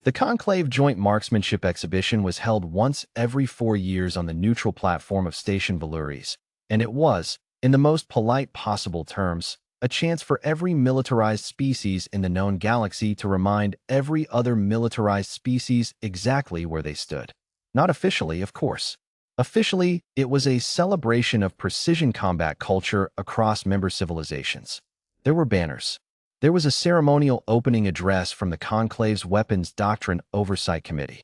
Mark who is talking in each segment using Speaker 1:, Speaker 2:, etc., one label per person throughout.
Speaker 1: The Conclave Joint Marksmanship Exhibition was held once every 4 years on the neutral platform of Station Valoris, and it was, in the most polite possible terms, a chance for every militarized species in the known galaxy to remind every other militarized species exactly where they stood. Not officially, of course. Officially, it was a celebration of precision combat culture across member civilizations. There were banners. There was a ceremonial opening address from the Conclave's Weapons Doctrine Oversight Committee.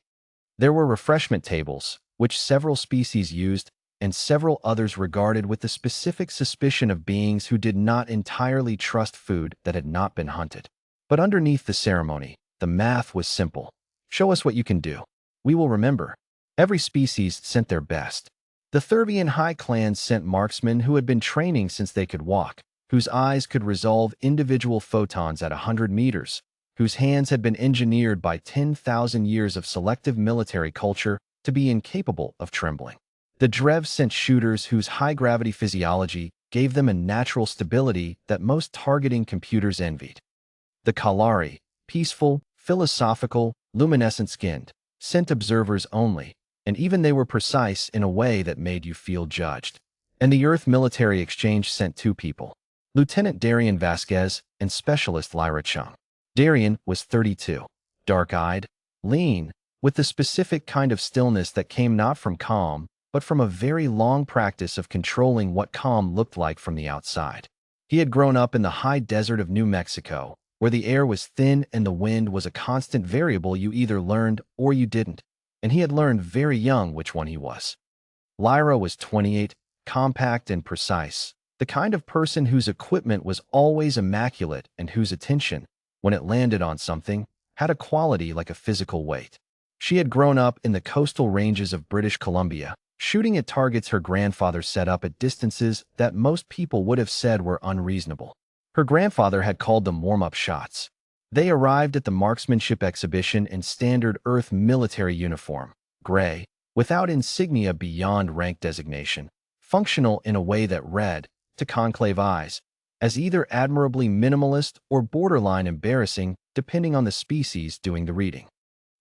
Speaker 1: There were refreshment tables, which several species used, and several others regarded with the specific suspicion of beings who did not entirely trust food that had not been hunted. But underneath the ceremony, the math was simple. Show us what you can do. We will remember. Every species sent their best. The Thurvian high clans sent marksmen who had been training since they could walk, whose eyes could resolve individual photons at 100 meters, whose hands had been engineered by 10,000 years of selective military culture to be incapable of trembling. The Drev sent shooters whose high-gravity physiology gave them a natural stability that most targeting computers envied. The Kalari, peaceful, philosophical, luminescent-skinned, sent observers only, and even they were precise in a way that made you feel judged. And the Earth Military Exchange sent 2 people, Lieutenant Darian Vasquez and Specialist Lyra Chung. Darian was 32, dark-eyed, lean, with the specific kind of stillness that came not from calm, but from a very long practice of controlling what calm looked like from the outside. He had grown up in the high desert of New Mexico, where the air was thin and the wind was a constant variable you either learned or you didn't, and he had learned very young which one he was. Lyra was 28, compact and precise, the kind of person whose equipment was always immaculate and whose attention, when it landed on something, had a quality like a physical weight. She had grown up in the coastal ranges of British Columbia, shooting at targets her grandfather set up at distances that most people would have said were unreasonable. Her grandfather had called them warm-up shots. They arrived at the marksmanship exhibition in standard Earth military uniform, gray, without insignia beyond rank designation, functional in a way that read, to Conclave eyes, as either admirably minimalist or borderline embarrassing depending on the species doing the reading.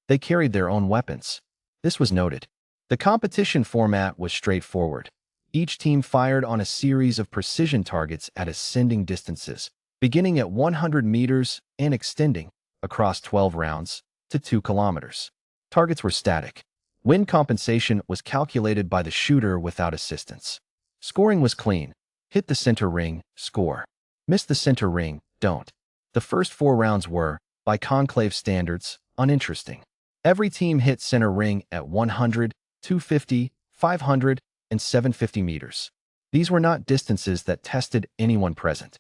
Speaker 1: They carried their own weapons. This was noted. The competition format was straightforward. Each team fired on a series of precision targets at ascending distances, beginning at 100 meters and extending, across 12 rounds, to 2 kilometers. Targets were static. Wind compensation was calculated by the shooter without assistance. Scoring was clean. Hit the center ring, score. Miss the center ring, don't. The first 4 rounds were, by Conclave standards, uninteresting. Every team hit center ring at 100, 250, 500, and 750 meters. These were not distances that tested anyone present.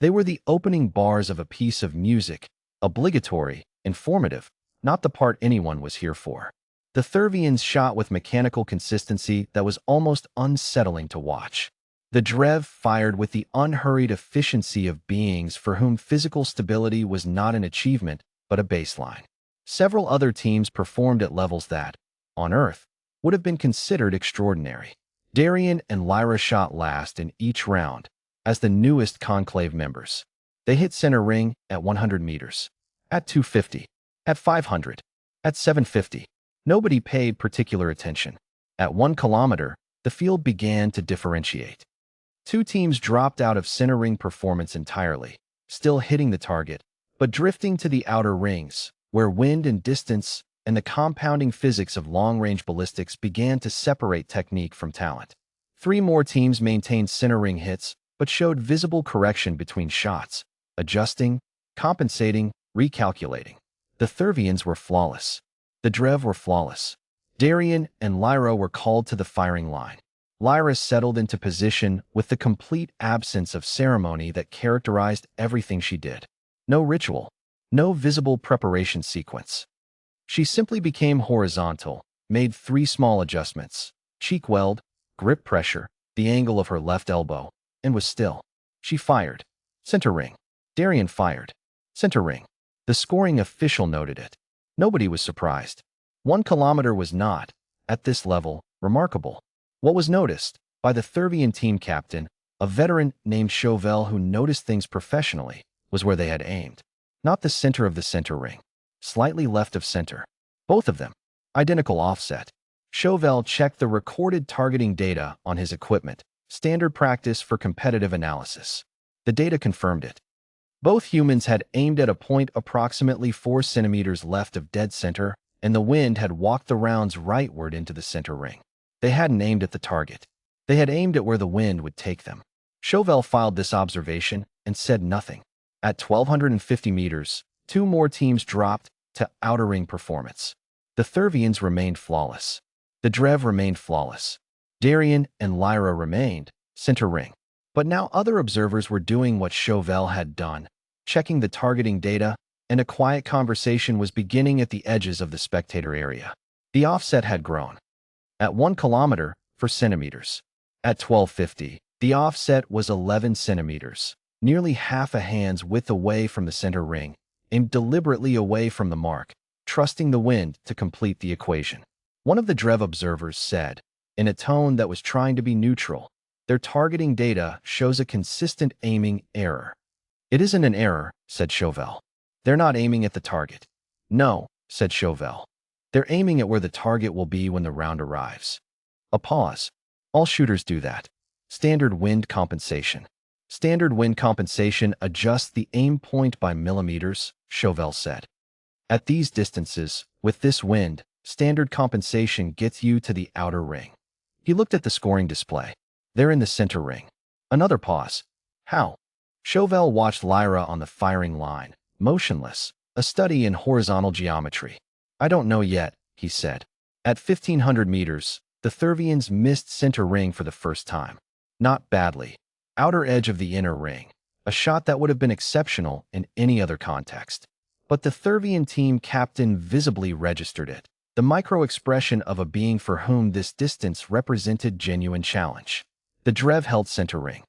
Speaker 1: They were the opening bars of a piece of music, obligatory, informative, not the part anyone was here for. The Thurvians shot with mechanical consistency that was almost unsettling to watch. The Drev fired with the unhurried efficiency of beings for whom physical stability was not an achievement, but a baseline. Several other teams performed at levels that, on Earth, would have been considered extraordinary. Darian and Lyra shot last in each round, as the newest Conclave members. They hit center ring at 100 meters, at 250, at 500, at 750. Nobody paid particular attention. At 1 kilometer, the field began to differentiate. 2 teams dropped out of center ring performance entirely, still hitting the target, but drifting to the outer rings, where wind and distance and the compounding physics of long-range ballistics began to separate technique from talent. 3 more teams maintained center ring hits, but showed visible correction between shots, adjusting, compensating, recalculating. The Thurvians were flawless. The Drev were flawless. Darian and Lyra were called to the firing line. Lyra settled into position with the complete absence of ceremony that characterized everything she did. No ritual, no visible preparation sequence. She simply became horizontal, made 3 small adjustments: cheek weld, grip pressure, the angle of her left elbow, and was still. She fired. Center ring. Darian fired. Center ring. The scoring official noted it. Nobody was surprised. 1 kilometer was not, at this level, remarkable. What was noticed, by the Thurvian team captain, a veteran named Chauvel who noticed things professionally, was where they had aimed. Not the center of the center ring. slightly left of center. Both of them. Identical offset. Chauvel checked the recorded targeting data on his equipment, standard practice for competitive analysis. The data confirmed it. Both humans had aimed at a point approximately 4 centimeters left of dead center, and the wind had walked the rounds rightward into the center ring. They hadn't aimed at the target. They had aimed at where the wind would take them. Chauvel filed this observation and said nothing. At 1,250 meters, 2 more teams dropped to outer ring performance. The Thurvians remained flawless. The Drev remained flawless. Darien and Lyra remained center ring. But now other observers were doing what Chauvel had done, checking the targeting data, and a quiet conversation was beginning at the edges of the spectator area. The offset had grown. At 1 kilometer, 4 centimeters. At 1250, the offset was 11 centimeters, nearly half a hand's width away from the center ring, aimed deliberately away from the mark, trusting the wind to complete the equation. One of the Drev observers said, in a tone that was trying to be neutral, "Their targeting data shows a consistent aiming error." "It isn't an error," said Chauvel. "They're not aiming at the target." "No," said Chauvel. "They're aiming at where the target will be when the round arrives." A pause. "All shooters do that. Standard wind compensation." "Standard wind compensation adjusts the aim point by millimeters," Chauvel said. "At these distances, with this wind, standard compensation gets you to the outer ring." He looked at the scoring display. "They're in the center ring." Another pause. "How?" Chauvel watched Lyra on the firing line, motionless, a study in horizontal geometry. "I don't know yet," he said. At 1,500 meters, the Thurvians missed center ring for the first time. Not badly. Outer edge of the inner ring. A shot that would have been exceptional in any other context. But the Thurvian team captain visibly registered it, the micro-expression of a being for whom this distance represented genuine challenge. The Drev held center ring.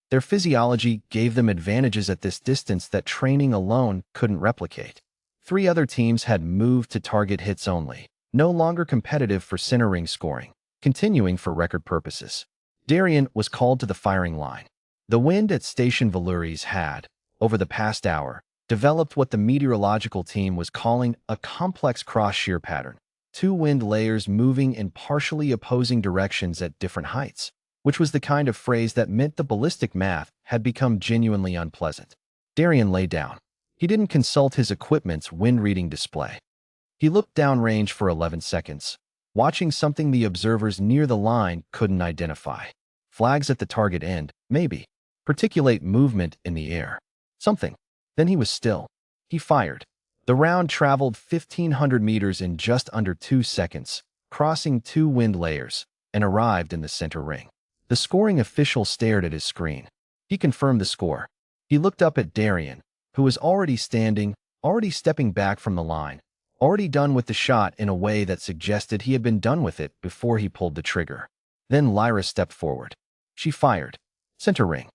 Speaker 1: Their physiology gave them advantages at this distance that training alone couldn't replicate. 3 other teams had moved to target hits only, no longer competitive for center ring scoring, continuing for record purposes. Darien was called to the firing line. The wind at Station Valoris had, over the past hour, developed what the meteorological team was calling a complex cross-shear pattern, 2 wind layers moving in partially opposing directions at different heights, which was the kind of phrase that meant the ballistic math had become genuinely unpleasant. Darien lay down. He didn't consult his equipment's wind-reading display. He looked downrange for 11 seconds, watching something the observers near the line couldn't identify. Flags at the target end, maybe. Particulate movement in the air. Something. Then he was still. He fired. The round traveled 1,500 meters in just under 2 seconds, crossing 2 wind layers, and arrived in the center ring. The scoring official stared at his screen. He confirmed the score. He looked up at Darien, who was already standing, already stepping back from the line, already done with the shot in a way that suggested he had been done with it before he pulled the trigger. Then Lyra stepped forward. She fired. Center ring.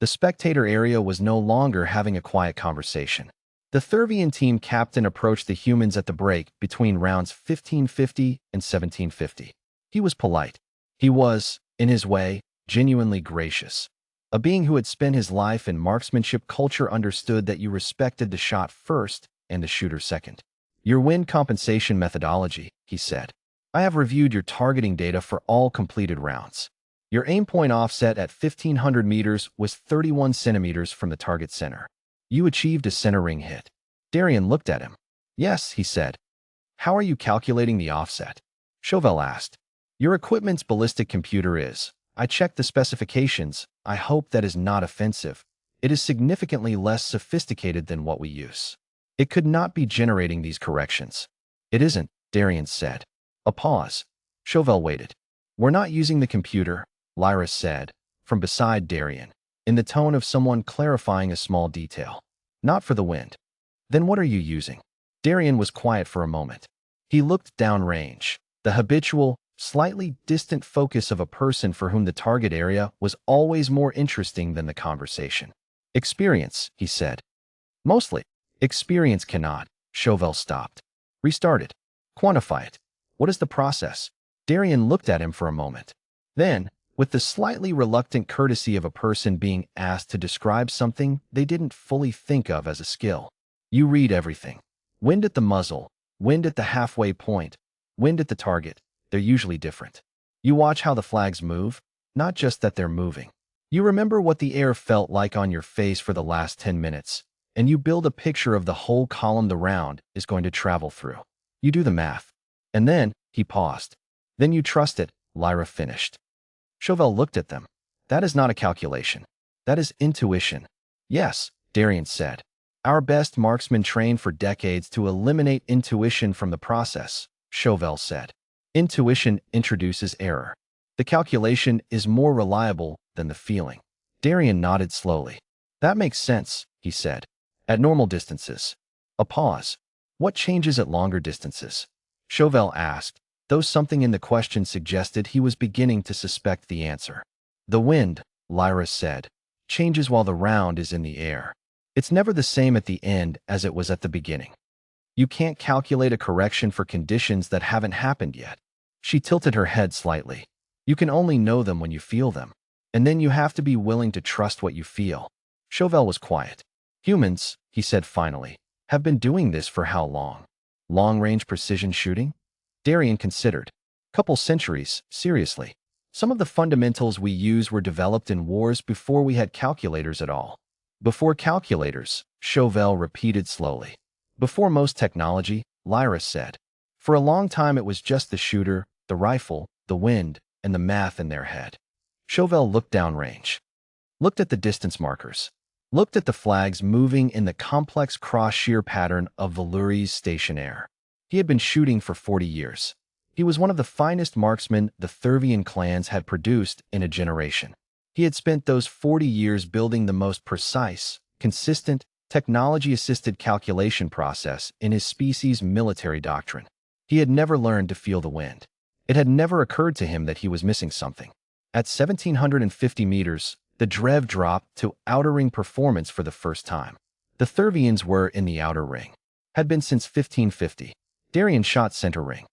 Speaker 1: The spectator area was no longer having a quiet conversation. The Thurvian team captain approached the humans at the break between rounds 1550 and 1750. He was polite. He was, in his way, genuinely gracious. A being who had spent his life in marksmanship culture understood that you respected the shot first and the shooter second. "Your wind compensation methodology," he said. "I have reviewed your targeting data for all completed rounds. Your aim point offset at 1,500 meters was 31 centimeters from the target center. You achieved a center ring hit." Darien looked at him. "Yes," he said. "How are you calculating the offset?" Chauvel asked. "Your equipment's ballistic computer is. I checked the specifications. I hope that is not offensive. It is significantly less sophisticated than what we use. It could not be generating these corrections." "It isn't," Darien said. A pause. Chauvel waited. "We're not using the computer," Lyra said, from beside Darien, in the tone of someone clarifying a small detail. "Not for the wind." "Then what are you using?" Darien was quiet for a moment. He looked downrange, the habitual, slightly distant focus of a person for whom the target area was always more interesting than the conversation. "Experience," he said. "Mostly." "Experience cannot." Chauvel stopped. "Restart it. Quantify it. What is the process?" Darien looked at him for a moment. Then, with the slightly reluctant courtesy of a person being asked to describe something they didn't fully think of as a skill, "You read everything. Wind at the muzzle, wind at the halfway point, wind at the target. They're usually different. You watch how the flags move, not just that they're moving. You remember what the air felt like on your face for the last 10 minutes, and you build a picture of the whole column the round is going to travel through. You do the math. And then, he paused. Then you trust it, Lyra finished. Chauvel looked at them. That is not a calculation. That is intuition. Yes, Darian said. Our best marksmen train for decades to eliminate intuition from the process, Chauvel said. Intuition introduces error. The calculation is more reliable than the feeling. Darian nodded slowly. That makes sense, he said. At normal distances. A pause. What changes at longer distances? Chauvel asked, though something in the question suggested he was beginning to suspect the answer. The wind, Lyra said, changes while the round is in the air. It's never the same at the end as it was at the beginning. You can't calculate a correction for conditions that haven't happened yet. She tilted her head slightly. You can only know them when you feel them. And then you have to be willing to trust what you feel. Chauvel was quiet. Humans, he said finally, have been doing this for how long? Long-range precision shooting? Darian considered. Couple centuries, seriously. Some of the fundamentals we use were developed in wars before we had calculators at all. Before calculators, Chauvel repeated slowly. Before most technology, Lyra said. For a long time it was just the shooter, the rifle, the wind, and the math in their head. Chauvel looked downrange. Looked at the distance markers. Looked at the flags moving in the complex cross-shear pattern of Valery's stationaire. He had been shooting for 40 years. He was one of the finest marksmen the Thurvian clans had produced in a generation. He had spent those 40 years building the most precise, consistent, technology-assisted calculation process in his species' military doctrine. He had never learned to feel the wind. It had never occurred to him that he was missing something. At 1,750 meters, the Drev dropped to outer ring performance for the first time. The Thurvians were in the outer ring. Had been since 1550. Darian shot center ring.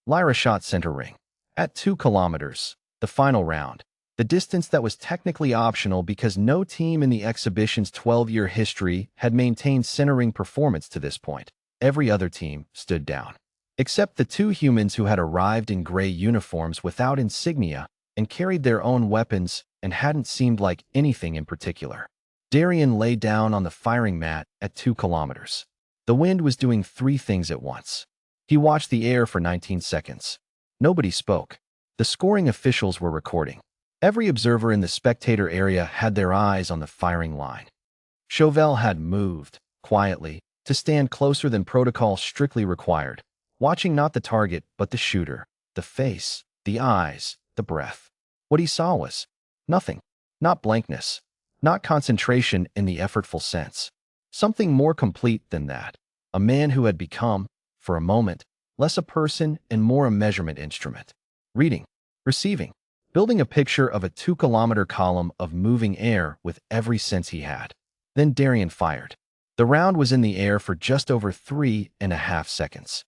Speaker 1: Lyra shot center ring. At 2 kilometers, the final round, the distance that was technically optional because no team in the exhibition's 12-year history had maintained center ring performance to this point. Every other team stood down. Except the 2 humans who had arrived in gray uniforms without insignia and carried their own weapons and hadn't seemed like anything in particular. Darian lay down on the firing mat at 2 kilometers. The wind was doing 3 things at once. He watched the air for 19 seconds. Nobody spoke. The scoring officials were recording. Every observer in the spectator area had their eyes on the firing line. Chauvel had moved, quietly, to stand closer than protocol strictly required, watching not the target but the shooter, the face, the eyes, the breath. What he saw was nothing. Not blankness. Not concentration in the effortful sense. Something more complete than that. A man who had become, for a moment, less a person and more a measurement instrument. Reading. Receiving. Building a picture of a 2-kilometer column of moving air with every sense he had. Then Darian fired. The round was in the air for just over 3.5 seconds.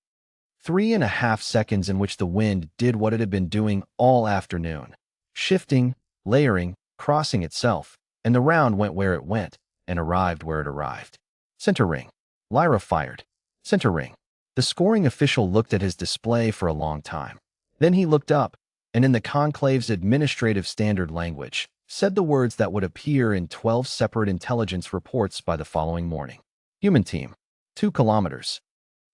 Speaker 1: 3.5 seconds in which the wind did what it had been doing all afternoon. Shifting, layering, crossing itself, and the round went where it went and arrived where it arrived. Center ring. Lyra fired. Center ring. The scoring official looked at his display for a long time. Then he looked up, and in the conclave's administrative standard language, said the words that would appear in 12 separate intelligence reports by the following morning. Human team. 2 kilometers.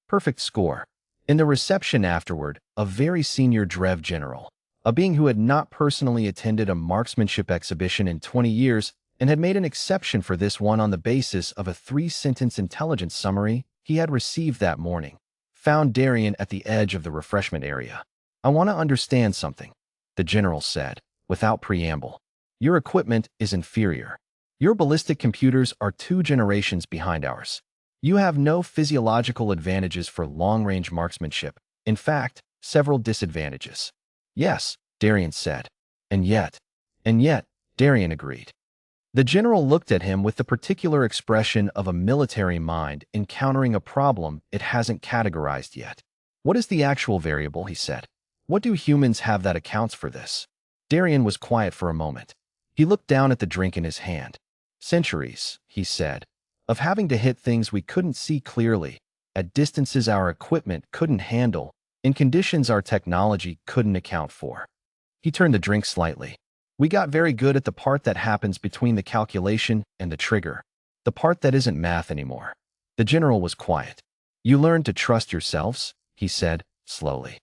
Speaker 1: Perfect score. In the reception afterward, a very senior Drev general, a being who had not personally attended a marksmanship exhibition in 20 years and had made an exception for this one on the basis of a 3-sentence intelligence summary he had received that morning, found Darian at the edge of the refreshment area. I want to understand something, the general said, without preamble. Your equipment is inferior. Your ballistic computers are 2 generations behind ours. You have no physiological advantages for long-range marksmanship. In fact, several disadvantages. Yes, Darian said. And yet, Darian agreed. The general looked at him with the particular expression of a military mind encountering a problem it hasn't categorized yet. What is the actual variable, he said. What do humans have that accounts for this? Darian was quiet for a moment. He looked down at the drink in his hand. Centuries, he said, of having to hit things we couldn't see clearly, at distances our equipment couldn't handle, in conditions our technology couldn't account for. He turned the drink slightly. We got very good at the part that happens between the calculation and the trigger, the part that isn't math anymore. The general was quiet. You learned to trust yourselves, he said, slowly.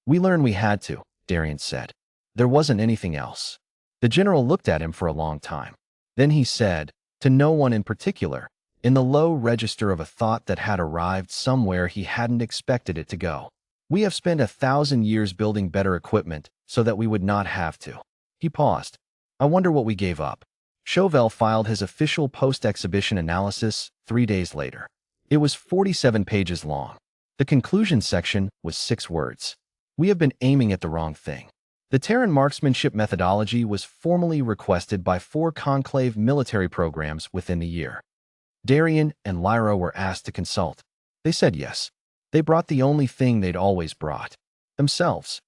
Speaker 1: We learned we had to, Darian said. There wasn't anything else. The general looked at him for a long time. Then he said, to no one in particular, in the low register of a thought that had arrived somewhere he hadn't expected it to go. We have spent 1,000 years building better equipment so that we would not have to. He paused. I wonder what we gave up. Chauvel filed his official post-exhibition analysis 3 days later. It was 47 pages long. The conclusion section was 6 words. We have been aiming at the wrong thing. The Terran marksmanship methodology was formally requested by 4 conclave military programs within the year. Darian and Lyra were asked to consult. They said yes. They brought the only thing they'd always brought: themselves.